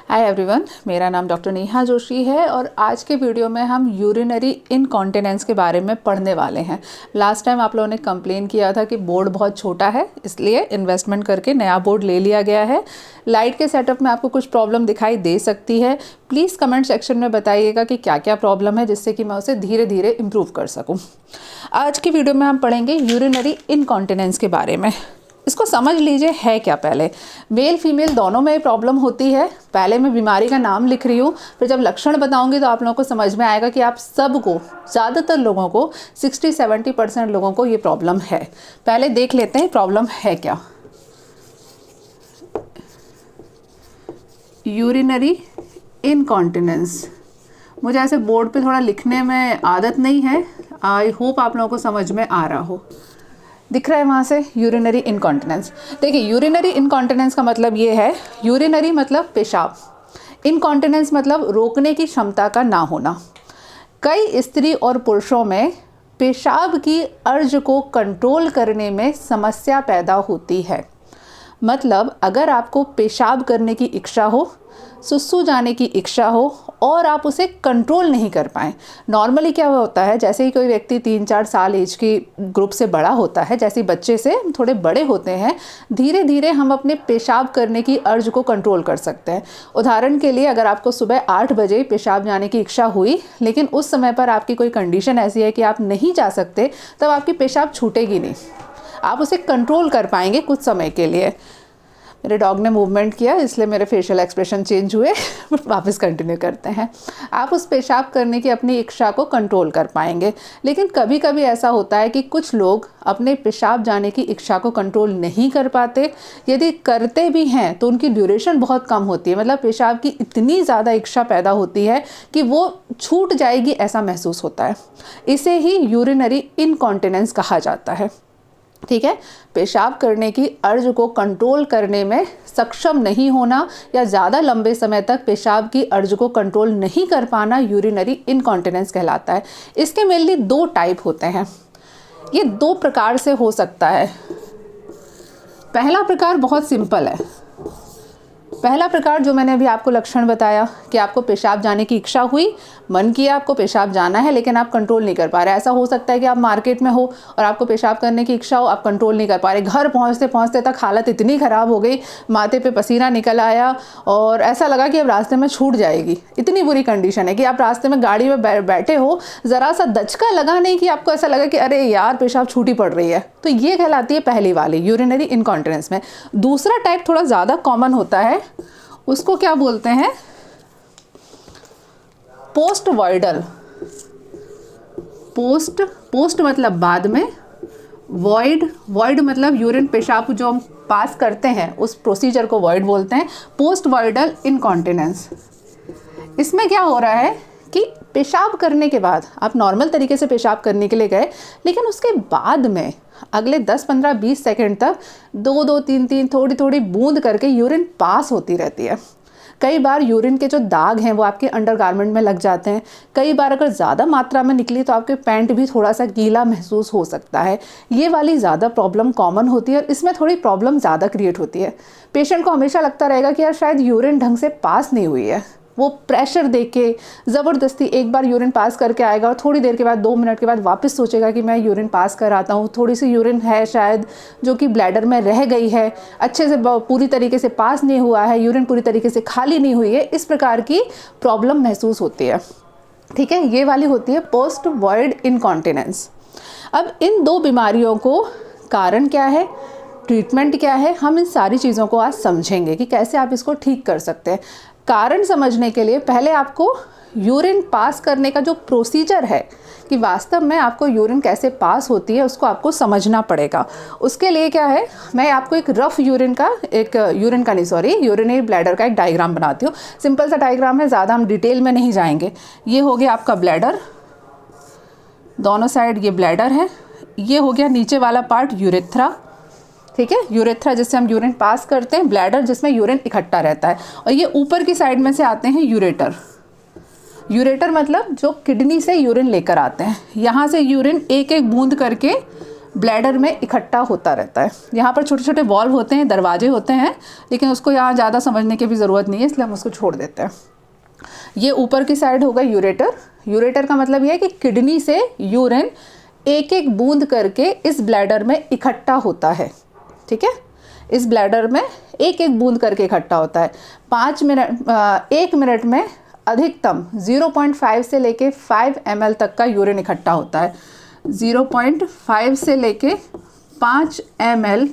Hi everyone, मेरा नाम doctor Neha Joshi है और आज के वीडियो में हम यूरिनरी इनकॉन्टिनेंस के बारे में पढ़ने वाले हैं। लास्ट टाइम आप लोगों ने कंप्लेन किया था कि बोर्ड बहुत छोटा है, इसलिए इन्वेस्टमेंट करके नया बोर्ड ले लिया गया है। लाइट के सेटअप में आपको कुछ प्रॉब्लम दिखाई दे सकती है। प्लीज़ कमेंट सेक्शन में बताइएगा कि क्या क्या प्रॉब्लम है, जिससे कि मैं उसे धीरे धीरे इम्प्रूव कर सकूँ। आज की वीडियो में हम पढ़ेंगे यूरिनरी इनकॉन्टिनेंस के बारे में। इसको समझ लीजिए है क्या। पहले मेल फीमेल दोनों में प्रॉब्लम होती है। पहले मैं बीमारी का नाम लिख रही हूँ, फिर जब लक्षण बताऊंगी तो आप लोगों को समझ में आएगा कि आप सबको, ज़्यादातर लोगों को 60-70% लोगों को ये प्रॉब्लम है। पहले देख लेते हैं प्रॉब्लम है क्या। यूरिनरी इनकॉन्टिनेंस, मुझे ऐसे बोर्ड पे थोड़ा लिखने में आदत नहीं है। आई होप आप लोगों को समझ में आ रहा हो। दिख रहा है वहाँ से यूरिनरी इनकॉन्टिनेंस। देखिए, यूरिनरी इनकॉन्टिनेंस का मतलब ये है, यूरिनरी मतलब पेशाब, इनकॉन्टिनेंस मतलब रोकने की क्षमता का ना होना। कई स्त्री और पुरुषों में पेशाब की अर्ज को कंट्रोल करने में समस्या पैदा होती है। मतलब अगर आपको पेशाब करने की इच्छा हो, सुसु जाने की इच्छा हो और आप उसे कंट्रोल नहीं कर पाएँ। नॉर्मली क्या होता है, जैसे ही कोई व्यक्ति 3-4 साल एज की ग्रुप से बड़ा होता है, जैसे बच्चे से थोड़े बड़े होते हैं, धीरे धीरे हम अपने पेशाब करने की अर्ज को कंट्रोल कर सकते हैं। उदाहरण के लिए, अगर आपको सुबह 8 बजे पेशाब जाने की इच्छा हुई, लेकिन उस समय पर आपकी कोई कंडीशन ऐसी है कि आप नहीं जा सकते, तब आपकी पेशाब छूटेगी नहीं, आप उसे कंट्रोल कर पाएंगे कुछ समय के लिए। मेरे डॉग ने मूवमेंट किया, इसलिए मेरे फेशियल एक्सप्रेशन चेंज हुए। वापस कंटिन्यू करते हैं। आप उस पेशाब करने की अपनी इच्छा को कंट्रोल कर पाएंगे। लेकिन कभी कभी ऐसा होता है कि कुछ लोग अपने पेशाब जाने की इच्छा को कंट्रोल नहीं कर पाते। यदि करते भी हैं तो उनकी ड्यूरेशन बहुत कम होती है। मतलब पेशाब की इतनी ज़्यादा इच्छा पैदा होती है कि वो छूट जाएगी, ऐसा महसूस होता है। इसे ही यूरिनरी इनकॉन्टिनेंस कहा जाता है। ठीक है, पेशाब करने की अर्ज को कंट्रोल करने में सक्षम नहीं होना या ज़्यादा लंबे समय तक पेशाब की अर्ज को कंट्रोल नहीं कर पाना यूरिनरी इनकॉन्टिनेंस कहलाता है। इसके मेनली 2 टाइप होते हैं। ये 2 प्रकार से हो सकता है। पहला प्रकार बहुत सिंपल है। पहला प्रकार जो मैंने अभी आपको लक्षण बताया कि आपको पेशाब जाने की इच्छा हुई, मन किया आपको पेशाब जाना है, लेकिन आप कंट्रोल नहीं कर पा रहे। ऐसा हो सकता है कि आप मार्केट में हो और आपको पेशाब करने की इच्छा हो, आप कंट्रोल नहीं कर पा रहे। घर पहुंचते पहुंचते तक हालत इतनी ख़राब हो गई, माथे पे पसीना निकल आया और ऐसा लगा कि अब रास्ते में छूट जाएगी। इतनी बुरी कंडीशन है कि आप रास्ते में गाड़ी में बैठे हो, ज़रा सा दचका लगा नहीं कि आपको ऐसा लगा कि अरे यार पेशाब छूटी पड़ रही है। तो ये कहलाती है पहली वाली, यूरिनरी इनकॉन्टिनेंस में। दूसरा टाइप थोड़ा ज़्यादा कॉमन होता है, उसको क्या बोलते हैं, पोस्ट वॉइडल। पोस्ट मतलब बाद में, वॉइड मतलब यूरिन, पेशाब जो हम पास करते हैं उस प्रोसीजर को वॉइड बोलते हैं। Post voidal incontinence. इसमें क्या हो रहा है कि पेशाब करने के बाद आप नॉर्मल तरीके से पेशाब करने के लिए गए, लेकिन उसके बाद में अगले 10-15-20 सेकंड तक 2-2, 3-3 थोड़ी थोड़ी बूंद करके यूरिन पास होती रहती है। कई बार यूरिन के जो दाग हैं वो आपके अंडरगारमेंट में लग जाते हैं। कई बार अगर ज़्यादा मात्रा में निकली तो आपके पैंट भी थोड़ा सा गीला महसूस हो सकता है। ये वाली ज़्यादा प्रॉब्लम कॉमन होती है और इसमें थोड़ी प्रॉब्लम ज़्यादा क्रिएट होती है। पेशेंट को हमेशा लगता रहेगा कि यार शायद यूरिन ढंग से पास नहीं हुई है। वो प्रेशर देके ज़बरदस्ती एक बार यूरिन पास करके आएगा और थोड़ी देर के बाद, 2 मिनट के बाद वापस सोचेगा कि मैं यूरिन पास कर आता हूँ। थोड़ी सी यूरिन है शायद जो कि ब्लैडर में रह गई है, अच्छे से पूरी तरीके से पास नहीं हुआ है, यूरिन पूरी तरीके से खाली नहीं हुई है। इस प्रकार की प्रॉब्लम महसूस होती है। ठीक है, ये वाली होती है पोस्ट वॉइड इनकॉन्टिनेंस। अब इन 2 बीमारियों को कारण क्या है, ट्रीटमेंट क्या है, हम इन सारी चीज़ों को आज समझेंगे कि कैसे आप इसको ठीक कर सकते हैं। कारण समझने के लिए पहले आपको यूरिन पास करने का जो प्रोसीजर है कि वास्तव में आपको यूरिन कैसे पास होती है, उसको आपको समझना पड़ेगा। उसके लिए क्या है, मैं आपको एक रफ यूरिनरी ब्लैडर का एक डायग्राम बनाती हूँ। सिंपल सा डायग्राम है, ज़्यादा हम डिटेल में नहीं जाएंगे। ये हो गया आपका ब्लैडर, दोनों साइड ये ब्लैडर है। ये हो गया नीचे वाला पार्ट यूरेथ्रा। ठीक है, यूरेथ्रा जिससे हम यूरिन पास करते हैं, ब्लैडर जिसमें यूरिन इकट्ठा रहता है, और ये ऊपर की साइड में से आते हैं यूरेटर। यूरेटर मतलब जो किडनी से यूरिन लेकर आते हैं। यहाँ से यूरिन एक एक बूंद करके ब्लैडर में इकट्ठा होता रहता है। यहाँ पर छोटे छोटे वॉल्व होते हैं, दरवाजे होते हैं, लेकिन उसको यहाँ ज़्यादा समझने की भी ज़रूरत नहीं है, इसलिए हम उसको छोड़ देते हैं। ये ऊपर की साइड होगा यूरेटर। यूरेटर का मतलब ये है कि किडनी से यूरिन एक एक बूंद करके इस ब्लैडर में इकट्ठा होता है। ठीक है, इस ब्लैडर में एक एक बूंद करके इकट्ठा होता है। 1 मिनट में अधिकतम 0.5 से लेके 5 ml तक का यूरिन इकट्ठा होता है। 0.5 से लेके 5 ml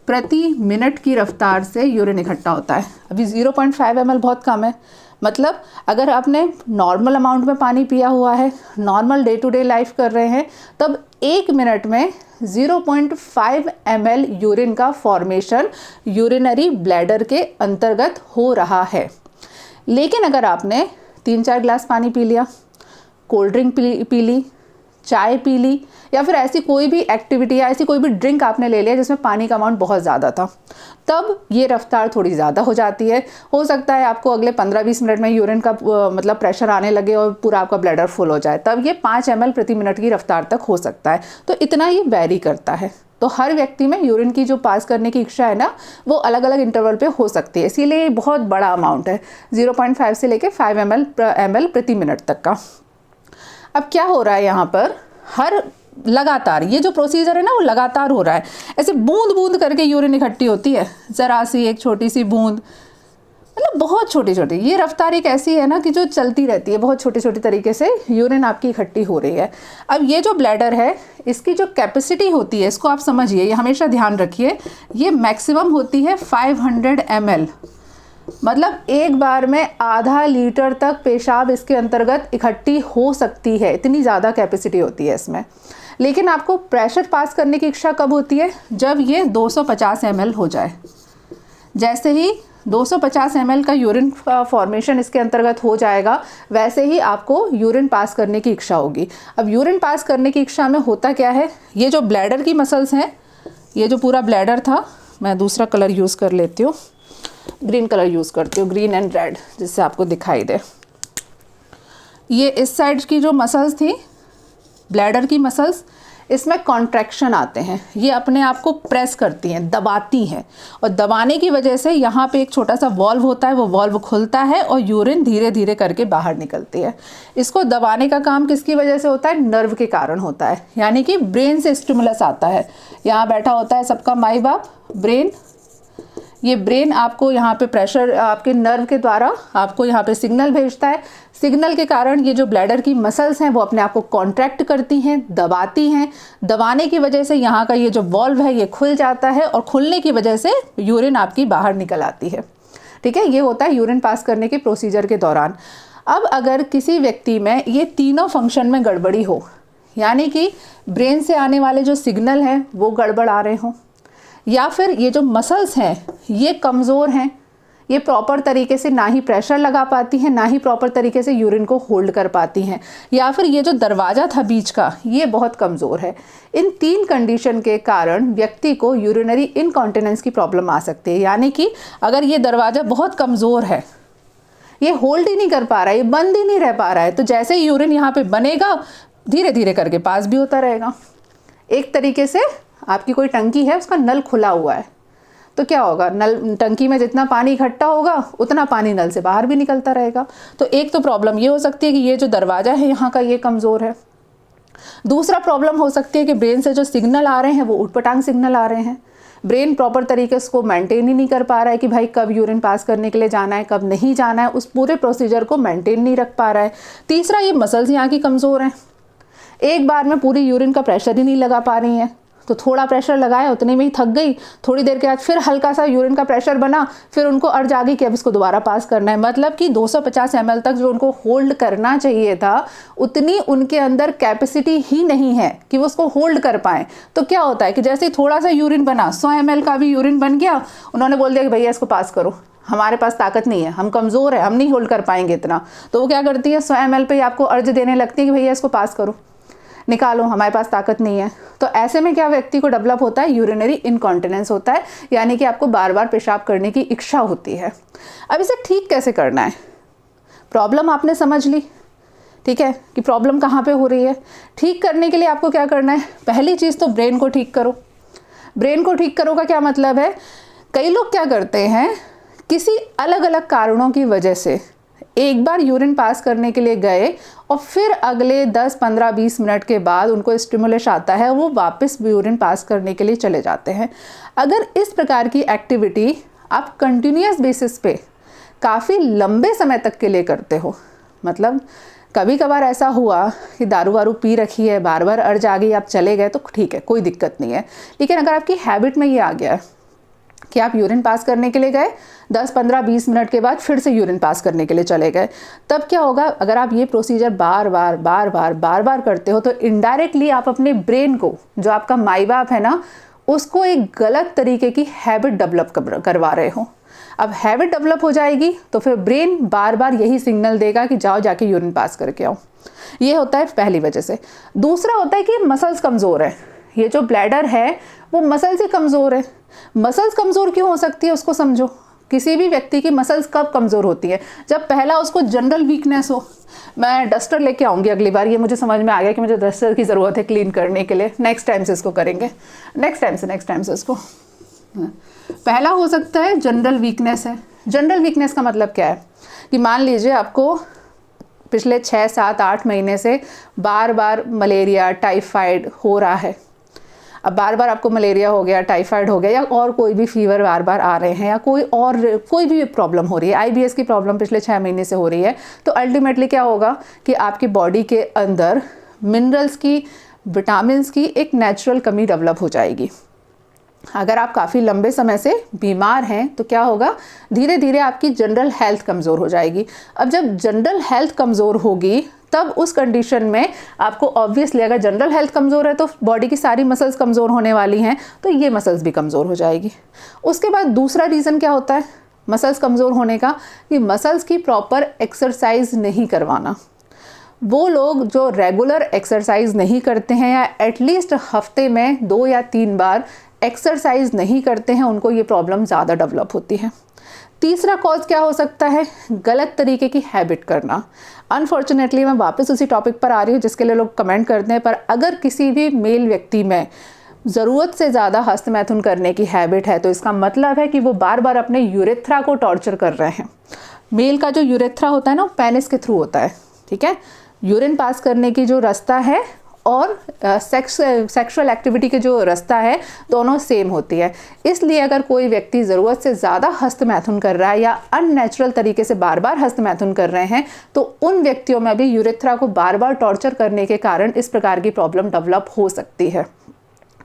प्रति मिनट की रफ्तार से यूरिन इकट्ठा होता है। अभी 0.5 ml बहुत कम है, मतलब अगर आपने नॉर्मल अमाउंट में पानी पिया हुआ है, normal day to day life कर रहे हैं, तब 1 मिनट में 0.5 ml यूरिन का फॉर्मेशन यूरिनरी ब्लैडर के अंतर्गत हो रहा है। लेकिन अगर आपने 3-4 गिलास पानी पी लिया, कोल्ड ड्रिंक पी ली, चाय पी ली, या फिर ऐसी कोई भी एक्टिविटी या ऐसी कोई भी ड्रिंक आपने ले लिया जिसमें पानी का अमाउंट बहुत ज़्यादा था, तब ये रफ्तार थोड़ी ज़्यादा हो जाती है। हो सकता है आपको अगले 15-20 मिनट में यूरिन का मतलब प्रेशर आने लगे और पूरा आपका ब्लैडर फुल हो जाए, तब ये 5 ml प्रति मिनट की रफ्तार तक हो सकता है। तो इतना ये वैरी करता है। तो हर व्यक्ति में यूरिन की जो पास करने की इच्छा है ना, वो अलग अलग इंटरवल पे हो सकती है, इसीलिए ये बहुत बड़ा अमाउंट है, 0.5 से लेके 5 ml प्रति मिनट तक का। अब क्या हो रहा है यहाँ पर, हर लगातार ये जो प्रोसीजर है ना वो लगातार हो रहा है। ऐसे बूंद बूंद करके यूरिन इकट्ठी होती है, ज़रा सी एक छोटी सी बूंद, मतलब बहुत छोटी छोटी। ये रफ्तार एक ऐसी है ना कि जो चलती रहती है, बहुत छोटे छोटे तरीके से यूरिन आपकी इकट्ठी हो रही है। अब ये जो ब्लैडर है, इसकी जो कैपेसिटी होती है, इसको आप समझिए, ये हमेशा ध्यान रखिए, ये मैक्सिमम होती है 500 ml, मतलब एक बार में आधा लीटर तक पेशाब इसके अंतर्गत इकट्ठी हो सकती है, इतनी ज़्यादा कैपेसिटी होती है इसमें। लेकिन आपको प्रेशर पास करने की इच्छा कब होती है, जब ये 250 ml हो जाए। जैसे ही 250 ml का यूरिन फॉर्मेशन इसके अंतर्गत हो जाएगा, वैसे ही आपको यूरिन पास करने की इच्छा होगी। अब यूरिन पास करने की इच्छा में होता क्या है, ये जो ब्लैडर की मसल्स हैं, ये जो पूरा ब्लैडर था, मैं दूसरा कलर यूज़ कर लेती हूँ, ग्रीन कलर यूज़ करती हूँ, ग्रीन एंड रेड, जिससे आपको दिखाई दे। ये इस साइड की जो मसल्स थी, ब्लैडर की मसल्स, इसमें कॉन्ट्रैक्शन आते हैं, ये अपने आप को प्रेस करती हैं, दबाती हैं, और दबाने की वजह से यहाँ पे एक छोटा सा वॉल्व होता है, वो वॉल्व खुलता है और यूरिन धीरे धीरे करके बाहर निकलती है। इसको दबाने का काम किसकी वजह से होता है, नर्व के कारण होता है, यानी कि ब्रेन से स्टिमुलस आता है। यहाँ बैठा होता है सबका माई बाप, ब्रेन। ये ब्रेन आपको यहाँ पे प्रेशर, आपके नर्व के द्वारा आपको यहाँ पे सिग्नल भेजता है। सिग्नल के कारण ये जो ब्लैडर की मसल्स हैं वो अपने आप को कॉन्ट्रैक्ट करती हैं, दबाती हैं। दबाने की वजह से यहाँ का ये जो वॉल्व है ये खुल जाता है, और खुलने की वजह से यूरिन आपकी बाहर निकल आती है। ठीक है, ये होता है यूरिन पास करने के प्रोसीजर के दौरान। अब अगर किसी व्यक्ति में ये तीनों फंक्शन में गड़बड़ी हो, यानी कि ब्रेन से आने वाले जो सिग्नल हैं वो गड़बड़ आ रहे हों, या फिर ये जो मसल्स हैं ये कमज़ोर हैं, ये प्रॉपर तरीके से ना ही प्रेशर लगा पाती हैं, ना ही प्रॉपर तरीके से यूरिन को होल्ड कर पाती हैं, या फिर ये जो दरवाज़ा था बीच का ये बहुत कमज़ोर है। इन 3 कंडीशन के कारण व्यक्ति को यूरिनरी इनकॉन्टिनेंस की प्रॉब्लम आ सकती है। यानी कि अगर ये दरवाज़ा बहुत कमज़ोर है, ये होल्ड ही नहीं कर पा रहा है, ये बंद ही नहीं रह पा रहा है, तो जैसे ही यूरिन यहाँ पे बनेगा धीरे धीरे करके पास भी होता रहेगा। एक तरीके से आपकी कोई टंकी है, उसका नल खुला हुआ है, तो क्या होगा, नल टंकी में जितना पानी इकट्ठा होगा उतना पानी नल से बाहर भी निकलता रहेगा। तो एक तो प्रॉब्लम ये हो सकती है कि ये जो दरवाज़ा है यहाँ का ये कमज़ोर है। दूसरा प्रॉब्लम हो सकती है कि ब्रेन से जो सिग्नल आ रहे हैं वो उटपटांग सिग्नल आ रहे हैं, ब्रेन प्रॉपर तरीके से को मेंटेन ही नहीं कर पा रहा है कि भाई कब यूरिन पास करने के लिए जाना है, कब नहीं जाना है, उस पूरे प्रोसीजर को मेंटेन नहीं रख पा रहा है। तीसरा, ये मसल्स यहाँ की कमज़ोर हैं, एक बार में पूरी यूरिन का प्रेशर ही नहीं लगा पा रही हैं, तो थोड़ा प्रेशर लगाया उतने में ही थक गई, थोड़ी देर के बाद फिर हल्का सा यूरिन का प्रेशर बना, फिर उनको अर्ज आ गई कि अब इसको दोबारा पास करना है। मतलब कि 250 ml तक जो उनको होल्ड करना चाहिए था, उतनी उनके अंदर कैपेसिटी ही नहीं है कि वो उसको होल्ड कर पाएँ। तो क्या होता है कि जैसे ही थोड़ा सा यूरिन बना, 100 ml का भी यूरिन बन गया, उन्होंने बोल दिया कि भैया इसको पास करो, हमारे पास ताकत नहीं है, हम कमज़ोर है, हम नहीं होल्ड कर पाएंगे इतना। तो वो क्या करती है, 100 ml पे आपको अर्ज देने लगती है कि भैया इसको पास करो, निकालो, हमारे पास ताकत नहीं है। तो ऐसे में क्या व्यक्ति को डेवलप होता है, यूरिनरी इनकॉन्टिनेंस होता है, यानी कि आपको बार बार पेशाब करने की इच्छा होती है। अब इसे ठीक कैसे करना है, प्रॉब्लम आपने समझ ली, ठीक है, कि प्रॉब्लम कहाँ पे हो रही है। ठीक करने के लिए आपको क्या करना है, पहली चीज़ तो ब्रेन को ठीक करो। ब्रेन को ठीक करो का क्या मतलब है, कई लोग क्या करते हैं, किसी अलग अलग कारणों की वजह से एक बार यूरिन पास करने के लिए गए और फिर अगले 10, 15, 20 मिनट के बाद उनको स्टिमुलस आता है, वो वापस यूरिन पास करने के लिए चले जाते हैं। अगर इस प्रकार की एक्टिविटी आप कंटिन्यूस बेसिस पे काफ़ी लंबे समय तक के लिए करते हो, मतलब कभी कभार ऐसा हुआ कि दारू वारू पी रखी है, बार बार अर्ज आ गई, आप चले गए, तो ठीक है, कोई दिक्कत नहीं है। लेकिन अगर आपकी हैबिट में ये आ गया है कि आप यूरिन पास करने के लिए गए, 10, 15, 20 मिनट के बाद फिर से यूरिन पास करने के लिए चले गए, तब क्या होगा, अगर आप ये प्रोसीजर बार बार करते हो तो इनडायरेक्टली आप अपने ब्रेन को, जो आपका माई बाप है ना, उसको एक गलत तरीके की हैबिट डेवलप करवा रहे हो। अब हैबिट डेवलप हो जाएगी तो फिर ब्रेन बार बार यही सिग्नल देगा कि जाओ जाके यूरिन पास करके आओ। ये होता है पहली वजह से। दूसरा होता है कि मसल्स कमज़ोर है। ये जो ब्लैडर है वो मसल्स ही कमज़ोर है। मसल्स कमज़ोर क्यों हो सकती है उसको समझो। किसी भी व्यक्ति की मसल्स कब कमज़ोर होती है, जब पहला उसको जनरल वीकनेस हो। मैं डस्टर लेके आऊँगी अगली बार, ये मुझे समझ में आ गया कि मुझे डस्टर की ज़रूरत है क्लीन करने के लिए। नेक्स्ट टाइम से इसको करेंगे, नेक्स्ट टाइम से इसको। पहला हो सकता है जनरल वीकनेस है। जनरल वीकनेस का मतलब क्या है कि मान लीजिए आपको पिछले 6, 7, 8 महीने से बार बार मलेरिया, टाइफाइड हो रहा है। अब बार बार आपको मलेरिया हो गया, टाइफाइड हो गया, या और कोई भी फीवर बार बार आ रहे हैं, या कोई भी प्रॉब्लम हो रही है, IBS की प्रॉब्लम पिछले 6 महीने से हो रही है, तो अल्टीमेटली क्या होगा कि आपकी बॉडी के अंदर मिनरल्स की, विटामिन्स की एक नेचुरल कमी डेवलप हो जाएगी। अगर आप काफ़ी लंबे समय से बीमार हैं तो क्या होगा, धीरे धीरे आपकी जनरल हेल्थ कमज़ोर हो जाएगी। अब जब जनरल हेल्थ कमज़ोर होगी तब उस कंडीशन में आपको ऑब्वियसली, अगर जनरल हेल्थ कमज़ोर है तो बॉडी की सारी मसल्स कमज़ोर होने वाली हैं, तो ये मसल्स भी कमज़ोर हो जाएगी। उसके बाद दूसरा रीज़न क्या होता है मसल्स कमज़ोर होने का, कि मसल्स की प्रॉपर एक्सरसाइज नहीं करवाना। वो लोग जो रेगुलर एक्सरसाइज नहीं करते हैं, या एटलीस्ट हफ्ते में 2 या 3 बार एक्सरसाइज नहीं करते हैं, उनको ये प्रॉब्लम ज़्यादा डेवलप होती है। तीसरा कॉज क्या हो सकता है, गलत तरीके की हैबिट करना। अनफॉर्चुनेटली मैं वापस उसी टॉपिक पर आ रही हूँ जिसके लिए लोग कमेंट करते हैं, पर अगर किसी भी मेल व्यक्ति में ज़रूरत से ज़्यादा हस्तमैथुन करने की हैबिट है तो इसका मतलब है कि वो बार बार अपने यूरेथ्रा को टॉर्चर कर रहे हैं। मेल का जो यूरेथ्रा होता है ना, वो पेनिस के थ्रू होता है, ठीक है। यूरिन पास करने की जो रास्ता है और सेक्सुअल एक्टिविटी के जो रास्ता है, दोनों सेम होती है। इसलिए अगर कोई व्यक्ति ज़रूरत से ज़्यादा हस्तमैथुन कर रहा है या अननेचुरल तरीके से बार बार हस्तमैथुन कर रहे हैं, तो उन व्यक्तियों में भी यूरेथ्रा को बार बार टॉर्चर करने के कारण इस प्रकार की प्रॉब्लम डेवलप हो सकती है,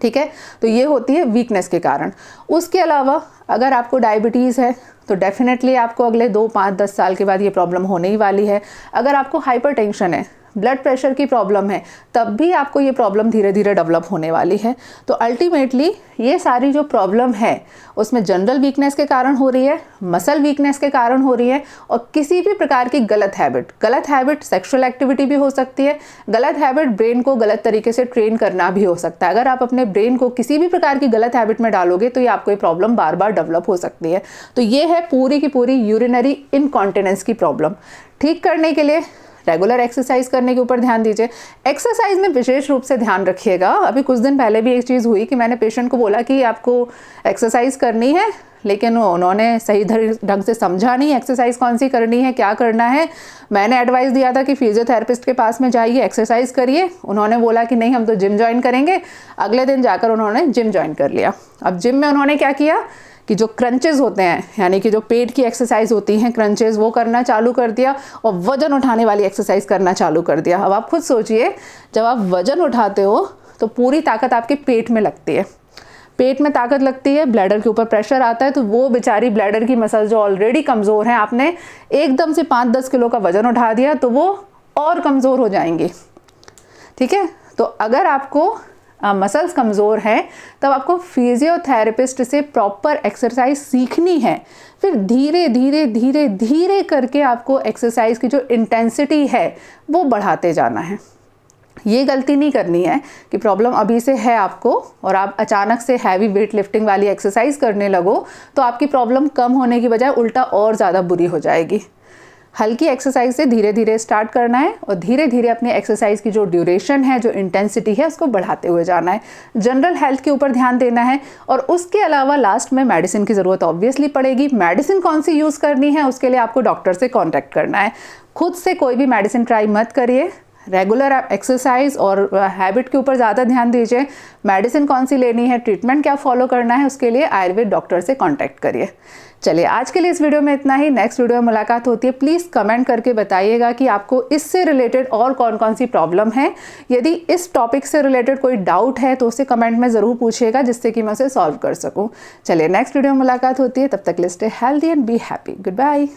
ठीक है। तो ये होती है वीकनेस के कारण। उसके अलावा अगर आपको डायबिटीज़ है तो डेफिनेटली आपको अगले 2, 5, 10 साल के बाद ये प्रॉब्लम होने ही वाली है। अगर आपको हाइपरटेंशन है, ब्लड प्रेशर की प्रॉब्लम है, तब भी आपको ये प्रॉब्लम धीरे धीरे डेवलप होने वाली है। तो अल्टीमेटली ये सारी जो प्रॉब्लम है उसमें जनरल वीकनेस के कारण हो रही है, मसल वीकनेस के कारण हो रही है, और किसी भी प्रकार की गलत हैबिट सेक्सुअल एक्टिविटी भी हो सकती है। गलत हैबिट ब्रेन को गलत तरीके से ट्रेन करना भी हो सकता है। अगर आप अपने ब्रेन को किसी भी प्रकार की गलत हैबिट में डालोगे तो ये आपको ये प्रॉब्लम बार बार डेवलप हो सकती है। तो ये है पूरी की पूरी यूरिनरी इनकॉन्टिनेंस की प्रॉब्लम। ठीक करने के लिए रेगुलर एक्सरसाइज करने के ऊपर ध्यान दीजिए। एक्सरसाइज में विशेष रूप से ध्यान रखिएगा। अभी कुछ दिन पहले भी एक चीज़ हुई कि मैंने पेशेंट को बोला कि आपको एक्सरसाइज करनी है, लेकिन उन्होंने सही ढंग से समझा नहीं एक्सरसाइज कौन सी करनी है, क्या करना है। मैंने एडवाइस दिया था कि फिजियोथेरेपिस्ट के पास में जाइए, एक्सरसाइज करिए। उन्होंने बोला कि नहीं, हम तो जिम ज्वाइन करेंगे। अगले दिन जाकर उन्होंने जिम ज्वाइन कर लिया। अब जिम में उन्होंने क्या किया कि जो क्रंचेस होते हैं, यानी कि जो पेट की एक्सरसाइज होती हैं क्रंचेस, वो करना चालू कर दिया और वजन उठाने वाली एक्सरसाइज करना चालू कर दिया। अब आप खुद सोचिए, जब आप वजन उठाते हो तो पूरी ताकत आपके पेट में लगती है। पेट में ताकत लगती है, ब्लैडर के ऊपर प्रेशर आता है, तो वो बेचारी ब्लैडर की मसल जो ऑलरेडी कमज़ोर हैं, आपने एकदम से 5-10 किलो का वजन उठा दिया तो वो और कमज़ोर हो जाएंगी, ठीक है। तो अगर आपको मसल्स कमज़ोर हैं तब आपको फिजियोथेरेपिस्ट से प्रॉपर एक्सरसाइज सीखनी है। फिर धीरे धीरे धीरे धीरे करके आपको एक्सरसाइज की जो इंटेंसिटी है वो बढ़ाते जाना है। ये गलती नहीं करनी है कि प्रॉब्लम अभी से है आपको और आप अचानक से हैवी वेट लिफ्टिंग वाली एक्सरसाइज करने लगो तो आपकी प्रॉब्लम कम होने की बजाय उल्टा और ज़्यादा बुरी हो जाएगी। हल्की एक्सरसाइज से धीरे धीरे स्टार्ट करना है और धीरे धीरे अपनी एक्सरसाइज की जो ड्यूरेशन है, जो इंटेंसिटी है, उसको बढ़ाते हुए जाना है। जनरल हेल्थ के ऊपर ध्यान देना है और उसके अलावा लास्ट में मेडिसिन की ज़रूरत ऑब्वियसली पड़ेगी। मेडिसिन कौन सी यूज़ करनी है उसके लिए आपको डॉक्टर से कॉन्टैक्ट करना है। खुद से कोई भी मेडिसिन ट्राई मत करिए। रेगुलर एक्सरसाइज और हैबिट के ऊपर ज़्यादा ध्यान दीजिए। मेडिसिन कौन सी लेनी है, ट्रीटमेंट क्या फॉलो करना है, उसके लिए आयुर्वेद डॉक्टर से कांटेक्ट करिए। चलिए आज के लिए इस वीडियो में इतना ही। नेक्स्ट वीडियो में मुलाकात होती है। प्लीज़ कमेंट करके बताइएगा कि आपको इससे रिलेटेड और कौन कौन सी प्रॉब्लम है। यदि इस टॉपिक से रिलेटेड कोई डाउट है तो उसे कमेंट में ज़रूर पूछिएगा, जिससे कि मैं उसे सॉल्व कर सकूँ। चलिए नेक्स्ट वीडियो में मुलाकात होती है। तब तक के लिए stay healthy and be happy. Good bye.